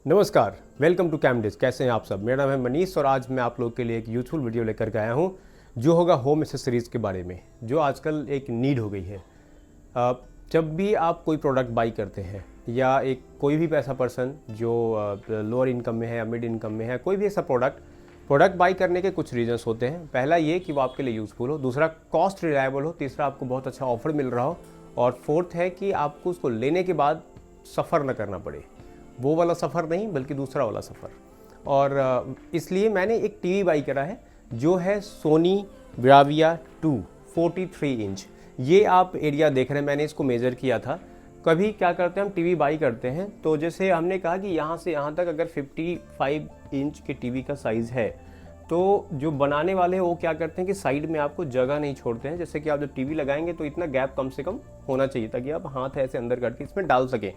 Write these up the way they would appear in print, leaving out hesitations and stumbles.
नमस्कार, welcome to कैमडिस। कैसे हैं आप सब? मेरा नाम है मनीष और आज मैं आप लोग के लिए एक यूजफुल वीडियो लेकर के आया हूं जो होगा होम एसेसरीज़ के बारे में, जो आजकल एक नीड हो गई है। जब भी आप कोई प्रोडक्ट बाई करते हैं या एक कोई भी ऐसा पर्सन जो लोअर इनकम में है या मिड इनकम में है, कोई भी ऐसा प्रोडक्ट बाई करने के कुछ रीजंस होते हैं। पहला ये कि वो आपके लिए यूज़फुल हो, दूसरा कॉस्ट रिलायबल हो, तीसरा आपको बहुत अच्छा ऑफर मिल रहा हो और फोर्थ है कि आपको उसको लेने के बाद सफ़र न करना पड़े। वो वाला सफ़र नहीं बल्कि दूसरा वाला सफ़र। और इसलिए मैंने एक टीवी बाई करा है जो है सोनी ब्राविया 2 43 इंच। ये आप एरिया देख रहे हैं, मैंने इसको मेज़र किया था। कभी क्या करते हैं, हम टीवी बाई करते हैं तो जैसे हमने कहा कि यहाँ से यहाँ तक अगर 55 इंच के टीवी का साइज़ है तो जो बनाने वाले हैं वो क्या करते हैं कि साइड में आपको जगह नहीं छोड़ते हैं। जैसे कि आप जब टीवी लगाएंगे तो इतना गैप कम से कम होना चाहिए ताकि आप हाथ ऐसे अंदर करके इसमें डाल सकें।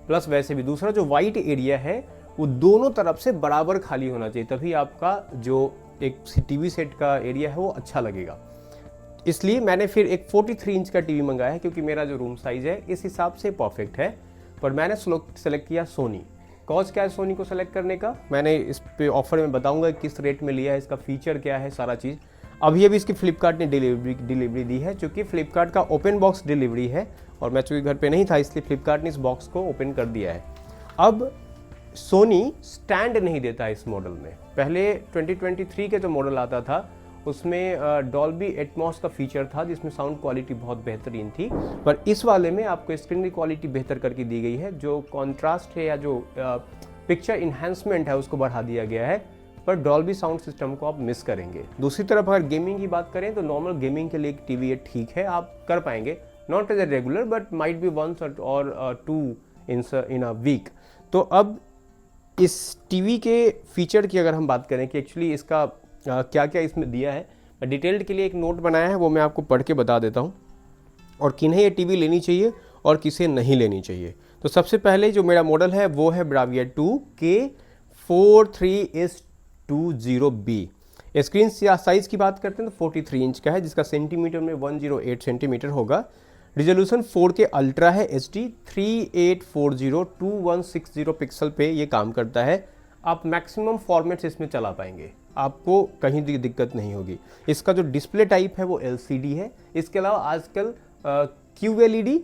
प्लस वैसे भी दूसरा जो वाइट एरिया है वो दोनों तरफ से बराबर खाली होना चाहिए, तभी आपका जो एक टीवी सेट का एरिया है वो अच्छा लगेगा। इसलिए मैंने फिर एक 43 इंच का टीवी मंगाया है क्योंकि मेरा जो रूम साइज़ है इस हिसाब से परफेक्ट है। पर मैंने सेलेक्ट किया सोनी। कॉज क्या है सोनी को सेलेक्ट करने का, मैंने इस पे ऑफर में बताऊंगा किस रेट में लिया है, इसका फीचर क्या है, सारा चीज़। अभी इसकी फ्लिपकार्ट ने डिलीवरी दी है, चूँकि फ्लिपकार्ट का ओपन बॉक्स डिलीवरी है और मैं चूँकि घर पे नहीं था इसलिए फ्लिपकार्ट ने इस बॉक्स को ओपन कर दिया है। अब सोनी स्टैंड नहीं देता है इस मॉडल में। पहले 2023 के जो मॉडल आता था उसमें डॉल्बी एटमॉस का फीचर था जिसमें साउंड क्वालिटी बहुत बेहतरीन थी, पर इस वाले में आपको स्क्रीन की क्वालिटी बेहतर करके दी गई है। जो कॉन्ट्रास्ट है या जो पिक्चर इन्हांसमेंट है उसको बढ़ा दिया गया है, पर डॉल्बी साउंड सिस्टम को आप मिस करेंगे। दूसरी तरफ अगर गेमिंग की बात करें तो नॉर्मल गेमिंग के लिए एक टीवी ये ठीक है, आप कर पाएंगे, not as a regular but might be once or two in a week. तो अब इस टीवी के फीचर की अगर हम बात करें कि एक्चुअली इसका क्या क्या इसमें दिया है, डिटेल्ड के लिए एक नोट बनाया है, वो मैं आपको पढ़ के बता देता हूँ और किन्हें ये टीवी लेनी चाहिए और किसे नहीं लेनी चाहिए। तो सबसे पहले जो मेरा मॉडल है वो है ब्राविया 2K43S20B। स्क्रीन साइज़ की बात करते हैं तो 43 इंच का है जिसका सेंटीमीटर में 108 सेंटीमीटर होगा। रिजोल्यूशन 4K अल्ट्रा है, HD 3840x2160 पिक्सल पे ये काम करता है। आप मैक्सिमम फॉर्मेट्स इसमें चला पाएंगे, आपको कहीं दिक्कत नहीं होगी। इसका जो डिस्प्ले टाइप है वो LCD है। इसके अलावा आजकल QLED,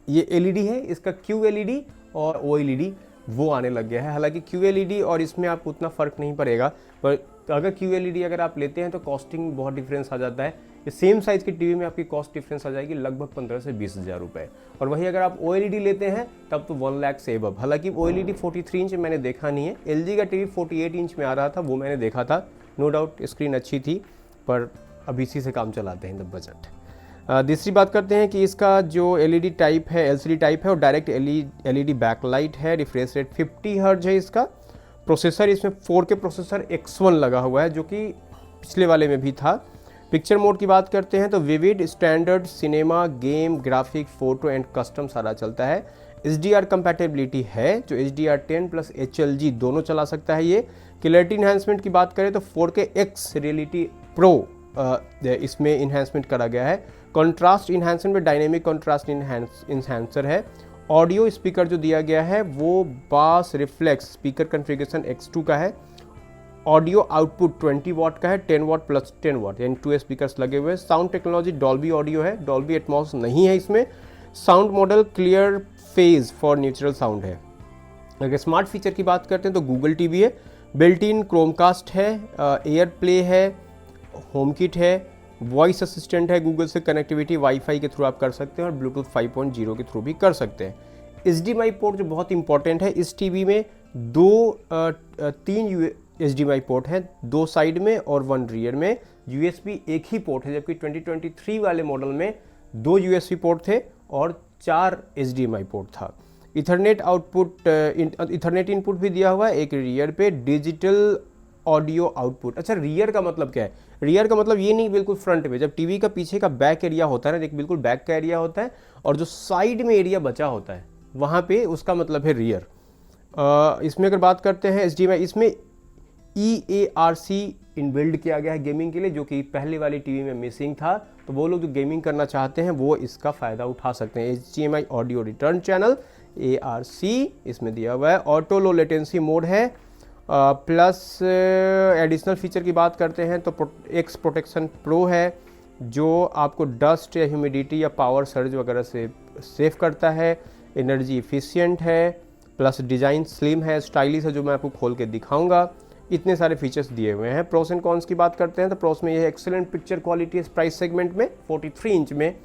ये LED है, इसका QLED और OLED वो आने लग गया है। हालांकि QLED और इसमें आपको उतना फ़र्क नहीं पड़ेगा, पर अगर QLED अगर आप लेते हैं तो कॉस्टिंग बहुत डिफरेंस आ जाता है। ये सेम साइज़ की टीवी में आपकी कॉस्ट डिफरेंस आ जाएगी लगभग 15 से 20 हज़ार रुपये। और वहीं अगर आप OLED लेते हैं तब तो 1 लाख से अब। हालांकि OLED 43 इंच मैंने देखा नहीं है, LG का टीवी 48 इंच में आ रहा था, वो मैंने देखा था। नो डाउट स्क्रीन अच्छी थी, पर अब इसी से काम चलाते हैं द बजट। दूसरी बात करते हैं कि इसका जो LED टाइप है, LCD टाइप है और डायरेक्ट LED बैकलाइट है। रिफ्रेश रेट 50 हर्ट्ज है इसका। प्रोसेसर इसमें 4K प्रोसेसर X1 लगा हुआ है जो कि पिछले वाले में भी था। पिक्चर मोड की बात करते हैं तो vivid, standard, cinema, game, graphic, photo and custom सारा चलता है। HDR कंपैटिबिलिटी है जो HDR10 प्लस HLG दोनों चला सकता है ये। क्लैरिटी इन्हांसमेंट की बात करें तो 4K X रियलिटी प्रो इसमें इन्हांसमेंट करा गया है। कंट्रास्ट इन्हांसमेंट में डायनेमिक कंट्रास्ट इन्हांसर है। ऑडियो स्पीकर जो दिया गया है वो बास रिफ्लेक्स स्पीकर कॉन्फ़िगरेशन X2 का है। ऑडियो आउटपुट 20 वाट का है, 10 वाट प्लस 10 वाट यानी 2 स्पीकर्स लगे हुए हैं। साउंड टेक्नोलॉजी डॉल्बी ऑडियो है, डॉल्बी एटमॉस नहीं है इसमें। Sound model clear phase for natural sound है। अगर स्मार्ट फीचर की बात करते हैं तो गूगल टीवी है, बिल्ट इन क्रोमकास्ट है, एयर प्ले है, होम किट है, वॉइस असिस्टेंट है, गूगल से कनेक्टिविटी वाईफाई के थ्रू आप कर सकते हैं और ब्लूटूथ 5.0 के थ्रू भी कर सकते हैं। HDMI पोर्ट जो बहुत इंपॉर्टेंट है, इस टीवी में 3 HDMI पोर्ट हैं, 2 साइड में और 1 रियर में। USB एक ही पोर्ट है, जबकि 2023 वाले मॉडल में 2 USB पोर्ट थे और 4 HDMI पोर्ट था। इथरनेट इनपुट भी दिया हुआ है एक रियर पे। Digital audio output. अच्छा, रियर का मतलब क्या है? रियर का मतलब ये नहीं बिल्कुल फ्रंट में, जब टीवी का पीछे का बैक एरिया होता है ना, एक बिल्कुल बैक का एरिया होता है और जो साइड में एरिया बचा होता है वहाँ पे उसका मतलब है रियर। इसमें अगर बात करते हैं HDMI, इसमें EARC इनबिल्ड किया गया है गेमिंग के लिए, जो कि पहले वाली टीवी में मिसिंग था। तो वो लोग जो गेमिंग करना चाहते हैं वो इसका फ़ायदा उठा सकते हैं। HDMI audio return channel, ARC इसमें दिया हुआ है। ऑटो लो लेटेंसी मोड है, प्लस एडिशनल फीचर की बात करते हैं तो एक्स प्रोटेक्शन प्रो है, जो आपको डस्ट या ह्यूमिडिटी या पावर सर्ज वगैरह से सेफ करता है। एनर्जी इफिशिएंट है, प्लस डिज़ाइन स्लिम है, स्टाइलिश है, जो मैं आपको खोल के दिखाऊंगा। इतने सारे फीचर्स दिए हुए हैं। प्रोस एंड कॉन्स की बात करते हैं तो प्रोस में ये एक्सेलेंट पिक्चर क्वालिटी इस प्राइस सेगमेंट में 43 इंच में।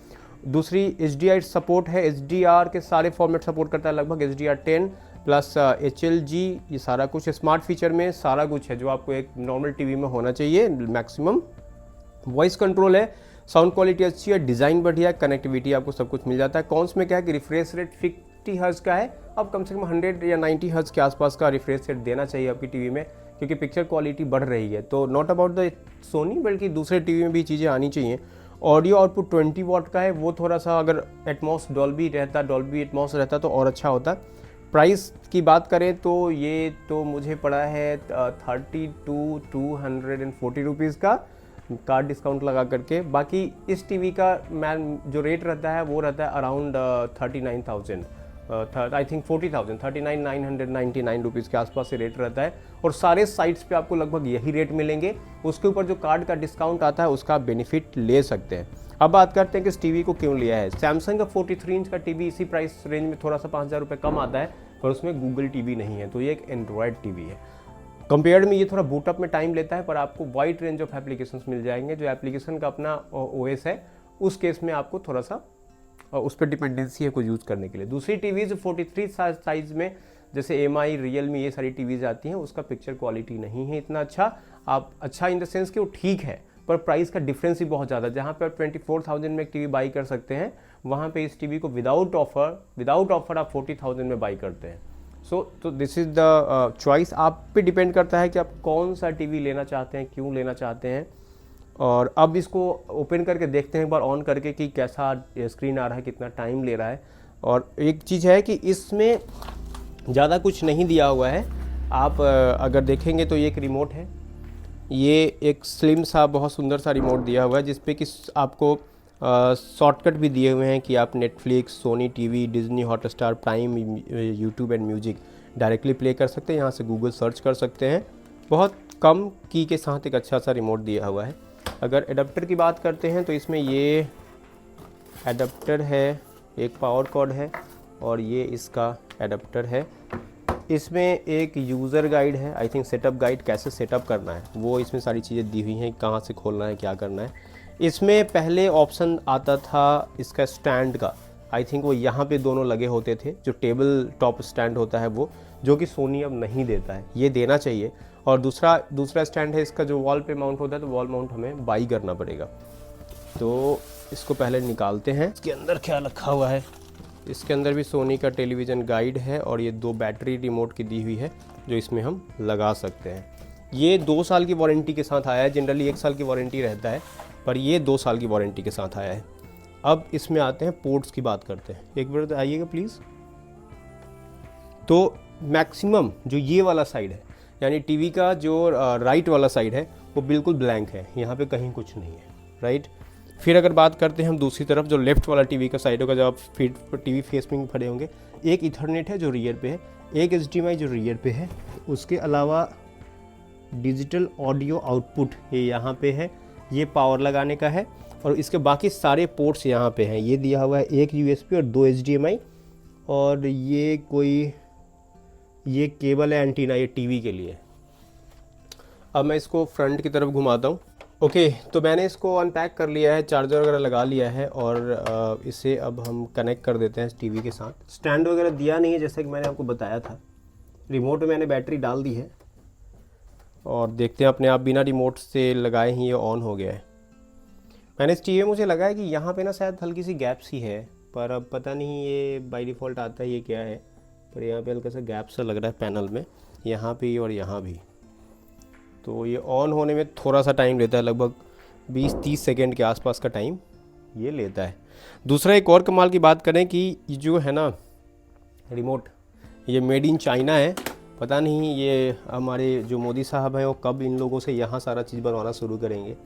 दूसरी HDR सपोर्ट है, HDR के सारे फॉर्मेट सपोर्ट करता है लगभग, HDR10 प्लस HLG, ये सारा कुछ स्मार्ट फीचर में सारा कुछ है जो आपको एक नॉर्मल टीवी में होना चाहिए मैक्सिमम। वॉइस कंट्रोल है, साउंड क्वालिटी अच्छी है, डिज़ाइन बढ़िया, कनेक्टिविटी आपको सब कुछ मिल जाता है। कॉन्स में क्या है कि रिफ्रेश रेट 50 हर्ट्ज का है, अब कम से कम 100 या 90 हर्ट्ज के आसपास का रिफ्रेश रेट देना चाहिए आपकी टीवी में, क्योंकि पिक्चर क्वालिटी बढ़ रही है। तो नॉट अबाउट द सोनी, बल्कि दूसरे टीवी में भी चीज़ें आनी चाहिए। ऑडियो आउटपुट 20 वॉट का है, वो थोड़ा सा अगर एटमॉस डॉल्बी एटमॉस रहता तो और अच्छा होता। प्राइस की बात करें तो ये तो मुझे पड़ा है 32,240 रुपीज़ का, कार्ड डिस्काउंट लगा करके। बाकी इस टीवी का मैं जो रेट रहता है वो रहता है अराउंड 39,000, आई थिंक 40,000, 39,999 रुपीज़ के आसपास से रेट रहता है। और सारे साइट्स पे आपको लगभग यही रेट मिलेंगे। उसके ऊपर जो कार्ड का डिस्काउंट आता है उसका बेनिफिट ले सकते हैं। अब बात करते हैं कि इस टीवी को क्यों लिया है। सैमसंग का 43 इंच का टीवी इसी प्राइस रेंज में थोड़ा सा 5,000 रुपये कम आता है, पर उसमें गूगल टीवी नहीं है, तो ये एक एंड्रॉयड टीवी है। कंपेयर्ड में ये थोड़ा बूटअप में टाइम लेता है, पर आपको वाइड रेंज ऑफ एप्लीकेशंस मिल जाएंगे। जो एप्लीकेशन का अपना OS है उस केस में आपको थोड़ा सा उस पर डिपेंडेंसी है कुछ यूज़ करने के लिए। दूसरी टीवीज़ 43 साइज़ में जैसे MI, रियलमी, ये सारी टीवीज़ आती हैं, उसका पिक्चर क्वालिटी नहीं है इतना अच्छा। आप अच्छा इन द सेंस कि वो ठीक है, पर प्राइस का डिफरेंस ही बहुत ज़्यादा। जहाँ पे आप 24,000 में एक टीवी बाई कर सकते हैं, वहाँ पे इस टीवी को विदाउट ऑफर आप 40,000 में बाई करते हैं। तो दिस इज़ द चॉइस। आप पे डिपेंड करता है कि आप कौन सा टीवी लेना चाहते हैं, क्यों लेना चाहते हैं। और अब इसको ओपन करके देखते हैं एक बार ऑन करके कि कैसा स्क्रीन आ रहा है, कितना टाइम ले रहा है। और एक चीज़ है कि इसमें ज़्यादा कुछ नहीं दिया हुआ है। आप अगर देखेंगे तो ये एक रिमोट है, ये एक स्लिम सा बहुत सुंदर सा रिमोट दिया हुआ है, जिसपे कि आपको शॉर्टकट भी दिए हुए हैं कि आप Netflix, Sony TV, Disney Hotstar, prime, YouTube and music directly play कर सकते हैं। यहाँ से गूगल सर्च कर सकते हैं। बहुत कम की के साथ एक अच्छा सा रिमोट दिया हुआ है। अगर एडाप्टर की बात करते हैं तो इसमें ये एडाप्टर है, एक पावर कॉर्ड है और ये इसका एडाप्टर है। इसमें एक यूज़र गाइड है, आई थिंक सेटअप गाइड, कैसे सेटअप करना है वो इसमें सारी चीज़ें दी हुई हैं, कहाँ से खोलना है, क्या करना है। इसमें पहले ऑप्शन आता था इसका स्टैंड का, आई थिंक वो यहाँ पे दोनों लगे होते थे, जो टेबल टॉप स्टैंड होता है वो, जो कि सोनी अब नहीं देता है, ये देना चाहिए। और दूसरा स्टैंड है इसका जो वॉल पे माउंट होता है, तो वॉल माउंट हमें बाई करना पड़ेगा। तो इसको पहले निकालते हैं। इसके अंदर क्या रखा हुआ है। इसके अंदर भी सोनी का टेलीविज़न गाइड है और ये 2 बैटरी रिमोट की दी हुई है जो इसमें हम लगा सकते हैं। ये 2 साल की वारंटी के साथ आया है। जनरली 1 साल की वारंटी रहता है, पर ये 2 साल की वारंटी के साथ आया है। अब इसमें आते हैं पोर्ट्स की बात करते हैं। एक मिनट आइएगा प्लीज़। तो मैक्सिमम जो ये वाला साइड है, यानी टीवी का जो राइट वाला साइड है, वो बिल्कुल ब्लैंक है, यहाँ पे कहीं कुछ नहीं है, राइट। फिर अगर बात करते हैं हम दूसरी तरफ, जो लेफ्ट वाला टीवी का साइड होगा, जब आप टीवी फेस में खड़े होंगे, एक ईथरनेट है जो रियर पे है, एक HDMI जो रियर पे है, उसके अलावा डिजिटल ऑडियो आउटपुट ये यहाँ पे है, ये पावर लगाने का है। और इसके बाकी सारे पोर्ट्स यहाँ पे हैं। ये दिया हुआ है एक USB और 2 HDMI, और ये केबल है एंटीना, ये टीवी के लिए। अब मैं इसको फ्रंट की तरफ घुमाता हूँ। ओके, तो मैंने इसको अनपैक कर लिया है, चार्जर वगैरह लगा लिया है, और इसे अब हम कनेक्ट कर देते हैं इस टीवी के साथ। स्टैंड वगैरह दिया नहीं है जैसे कि मैंने आपको बताया था। रिमोट में मैंने बैटरी डाल दी है और देखते हैं अपने आप बिना रिमोट से लगाए ही ये ऑन हो गया है। मैंने इस टीवी में, मुझे लगा है कि यहाँ पे ना शायद हल्की सी गैप सी है, पर अब पता नहीं ये बाय डिफ़ॉल्ट आता है ये क्या है, पर यहाँ पे हल्का सा गैप सा लग रहा है पैनल में, यहाँ पे और यहाँ भी। तो ये ऑन होने में थोड़ा सा टाइम लेता है, लगभग 20-30 सेकेंड के आसपास का टाइम ये लेता है। दूसरा एक और कमाल की बात करें कि ये जो है ना रिमोट, ये मेड इन चाइना है। पता नहीं ये हमारे जो मोदी साहब हैं वो कब इन लोगों से यहाँ सारा चीज़ बनवाना शुरू करेंगे।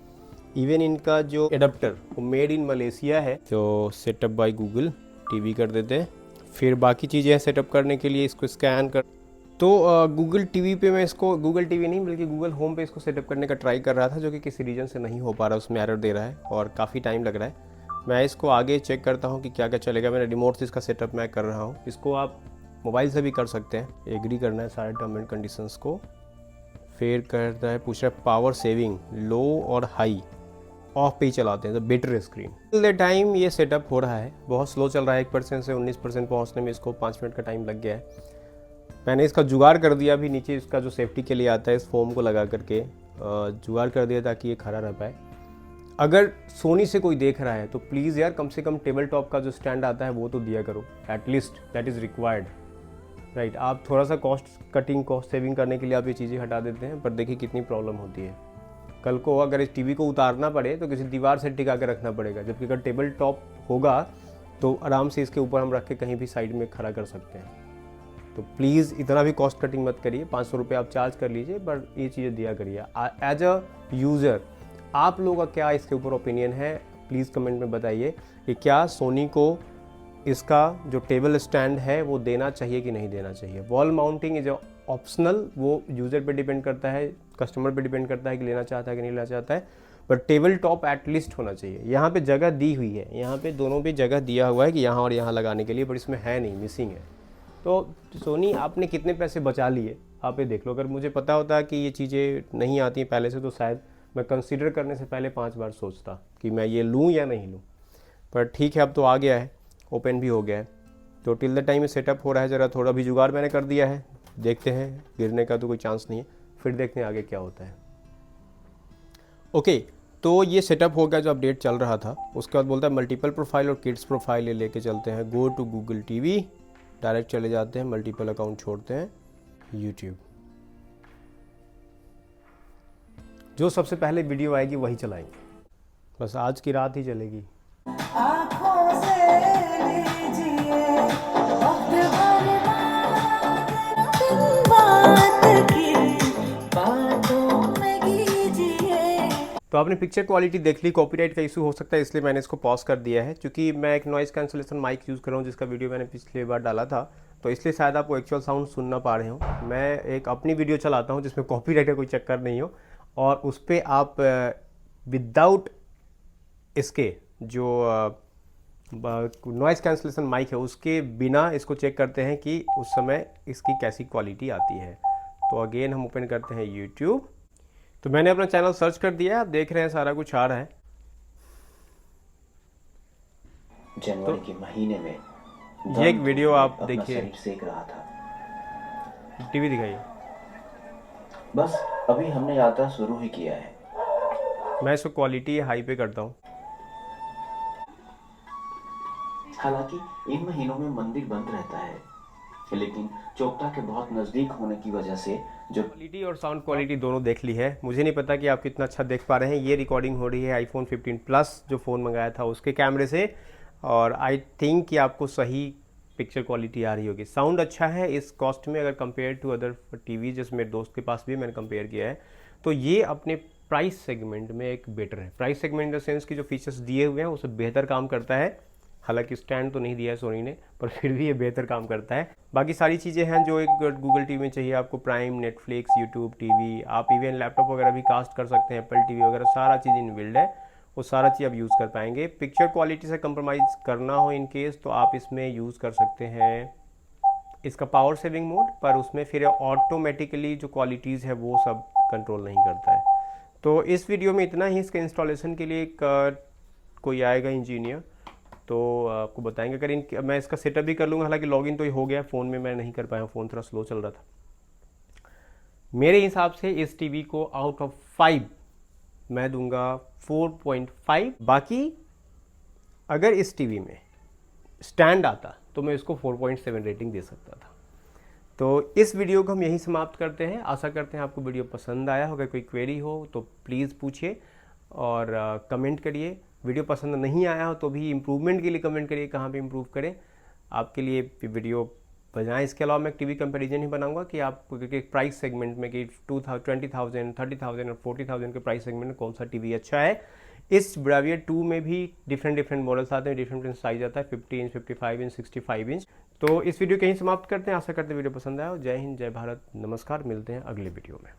इवन इनका जो एडाप्टर वो मेड इन मलेशिया है। तो सेटअप बाय गूगल टीवी कर देते हैं। फिर बाकी चीज़ें सेटअप करने के लिए इसको स्कैन कर। तो गूगल टीवी पे मैं इसको, गूगल टीवी नहीं बल्कि गूगल होम पे इसको सेटअप करने का ट्राई कर रहा था, जो कि किसी रीज़न से नहीं हो पा रहा, उसमें एरर दे रहा है और काफ़ी टाइम लग रहा है। मैं इसको आगे चेक करता हूँ कि क्या क्या चलेगा। मैंने रिमोट से इसका सेटअप मैं कर रहा हूँ। इसको आप मोबाइल से भी कर सकते हैं। एग्री करना है सारे टर्म एंड कंडीशंस को। फिर करता है, पूछ रहा है पावर सेविंग लो और हाई, ऑफ पे ही चलाते हैं तो better screen. Till the time ये सेटअप हो रहा है, बहुत स्लो चल रहा है। 1% से 19% पहुँचने में इसको 5 मिनट का टाइम लग गया है। मैंने इसका जुगाड़ कर दिया, अभी नीचे इसका जो सेफ्टी के लिए आता है इस फोम को लगा करके जुगाड़ कर दिया ताकि ये खड़ा रह पाए। अगर सोनी से कोई देख रहा है तो प्लीज़ यार कम से कम टेबल टॉप का जो स्टैंड आता है वो तो दिया करो, at least that is required, right. आप थोड़ा सा कॉस्ट कटिंग, कॉस्ट सेविंग करने के लिए आप ये चीज़ें हटा देते हैं, पर देखिए कितनी प्रॉब्लम होती है। कल को अगर इस टीवी को उतारना पड़े तो किसी दीवार से टिका कर रखना पड़ेगा, जबकि अगर टेबल टॉप होगा तो आराम से इसके ऊपर हम रख के कहीं भी साइड में खड़ा कर सकते हैं। तो प्लीज़ इतना भी कॉस्ट कटिंग मत करिए, 500 रुपये आप चार्ज कर लीजिए, पर ये चीज़ें दिया करिए। एज अ यूज़र आप लोगों का क्या इसके ऊपर ओपिनियन है, प्लीज़ कमेंट में बताइए कि क्या सोनी को इसका जो टेबल स्टैंड है वो देना चाहिए कि नहीं देना चाहिए। वॉल माउंटिंग इज ऑप्शनल, वो यूज़र पे डिपेंड करता है, कस्टमर पे डिपेंड करता है कि लेना चाहता है कि नहीं लेना चाहता है, पर टेबल टॉप एटलीस्ट होना चाहिए। यहाँ पे जगह दी हुई है, यहाँ पे दोनों पे जगह दिया हुआ है कि यहाँ और यहाँ लगाने के लिए, पर इसमें है नहीं, मिसिंग है। तो सोनी आपने कितने पैसे बचा लिए आप ये देख लो। अगर मुझे पता होता कि ये चीज़ें नहीं आती पहले से तो शायद मैं कंसीडर करने से पहले 5 बार सोचता कि मैं ये लूँ या नहीं लूँ, पर ठीक है अब तो आ गया है, ओपन भी हो गया है। तो टिल द टाइम सेटअप हो रहा है, ज़रा थोड़ा भी जुगाड़ मैंने कर दिया है, देखते हैं, गिरने का तो कोई चांस नहीं है, फिर देखते हैं आगे क्या होता है। ओके, तो ये सेटअप हो गया जो अपडेट चल रहा था। उसके बाद बोलता है मल्टीपल प्रोफाइल और किड्स प्रोफाइल ये लेके चलते हैं। Go to Google TV, direct चले जाते हैं, मल्टीपल अकाउंट छोड़ते हैं, यूट्यूब। जो सबसे पहले वीडियो आएगी वही चलाएंगे, बस आज की रात ही चलेगी। तो आपने पिक्चर क्वालिटी देख ली, कॉपीराइट का इशू हो सकता है इसलिए मैंने इसको पॉज कर दिया है, क्योंकि मैं एक नॉइज़ कैंसलेशन माइक यूज़ कर रहा हूँ जिसका वीडियो मैंने पिछली बार डाला था, तो इसलिए शायद आपको एक्चुअल साउंड सुनना पा रहे हो। मैं एक अपनी वीडियो चलाता हूँ जिसमें कॉपीराइट का कोई चक्कर नहीं हो, और उस पर आप विदाउट इसके जो नॉइज़ कैंसलेशन माइक है उसके बिना इसको चेक करते हैं कि उस समय इसकी कैसी क्वालिटी आती है। तो अगेन हम ओपन करते हैं यूट्यूब। तो मैंने अपना चैनल सर्च कर दिया है, आप देख रहे हैं सारा कुछ आ रहा है। जनवरी के महीने में ये एक वीडियो आप देखिए, सेक रहा था। टीवी दिखाइए। बस अभी हमने यात्रा शुरू ही किया है। मैं इसको क्वालिटी हाई पे करता हूँ। हालांकि इन महीनों में मंदिर बंद रहता है, लेकिन चौकटा के बहुत नज़दीक होने की वजह से जो क्वालिटी और साउंड क्वालिटी दोनों देख ली है। मुझे नहीं पता कि आप कितना अच्छा देख पा रहे हैं। ये रिकॉर्डिंग हो रही है आईफोन 15 प्लस जो फ़ोन मंगाया था उसके कैमरे से, और आई थिंक कि आपको सही पिक्चर क्वालिटी आ रही होगी। साउंड अच्छा है इस कॉस्ट में अगर कंपेयर टू अदर टीवी, जैसे मेरे दोस्त के पास भी मैंने कंपेयर किया है, तो ये अपने प्राइस सेगमेंट में एक बेटर है। Price segment in the sense की जो फीचर्स दिए हुए हैं उससे बेहतर काम करता है। हालांकि स्टैंड तो नहीं दिया है सोनी ने, पर फिर भी ये बेहतर काम करता है। बाकी सारी चीज़ें हैं जो एक गूगल टीवी में चाहिए आपको, प्राइम, नेटफ्लिक्स, यूट्यूब टीवी, आप इवन लैपटॉप वगैरह भी कास्ट कर सकते हैं, एप्पल टीवी वगैरह, सारा चीज़ इनबिल्ड है, वो सारा चीज़ आप यूज़ कर पाएंगे। पिक्चर क्वालिटी से कंप्रोमाइज़ करना हो इन केस तो आप इसमें यूज़ कर सकते हैं इसका पावर सेविंग मोड, पर उसमें फिर ऑटोमेटिकली जो क्वालिटीज़ है वो सब कंट्रोल नहीं करता है। तो इस वीडियो में इतना ही। इसके इंस्टॉलेशन के लिए कोई आएगा इंजीनियर तो आपको बताएंगे। अगर मैं इसका सेटअप भी कर लूँगा, हालांकि लॉगिन तो ये हो गया, फ़ोन में मैं नहीं कर पाया, फ़ोन थोड़ा स्लो चल रहा था। मेरे हिसाब से इस टीवी को आउट ऑफ 5 मैं दूंगा 4.5। बाकी अगर इस टीवी में स्टैंड आता तो मैं इसको 4.7 रेटिंग दे सकता था। तो इस वीडियो को हम यहीं समाप्त करते हैं। आशा करते हैं आपको वीडियो पसंद आया। अगर कोई क्वेरी हो तो प्लीज़ पूछिए और कमेंट करिए। वीडियो पसंद नहीं आया हो तो भी इम्प्रूवमेंट के लिए कमेंट करिए, कहाँ पे इम्प्रूव करें आपके लिए वीडियो बनाएं। इसके अलावा मैं टीवी कंपैरिजन ही बनाऊंगा कि आप प्राइस सेगमेंट में कि 20,000, 30,000 और 40,000 के प्राइस सेगमेंट में कौन सा टीवी अच्छा है। इस ब्रावियर 2 में भी डिफरेंट मॉडल्स आते हैं, डिफरेंट साइज आता है, 50 इंच, 55 इंच, 65 इंच। तो इस वीडियो को यहीं समाप्त करते हैं। आशा करते हैं वीडियो पसंद आया हो। जय हिंद, जय भारत, नमस्कार। मिलते हैं अगले वीडियो में।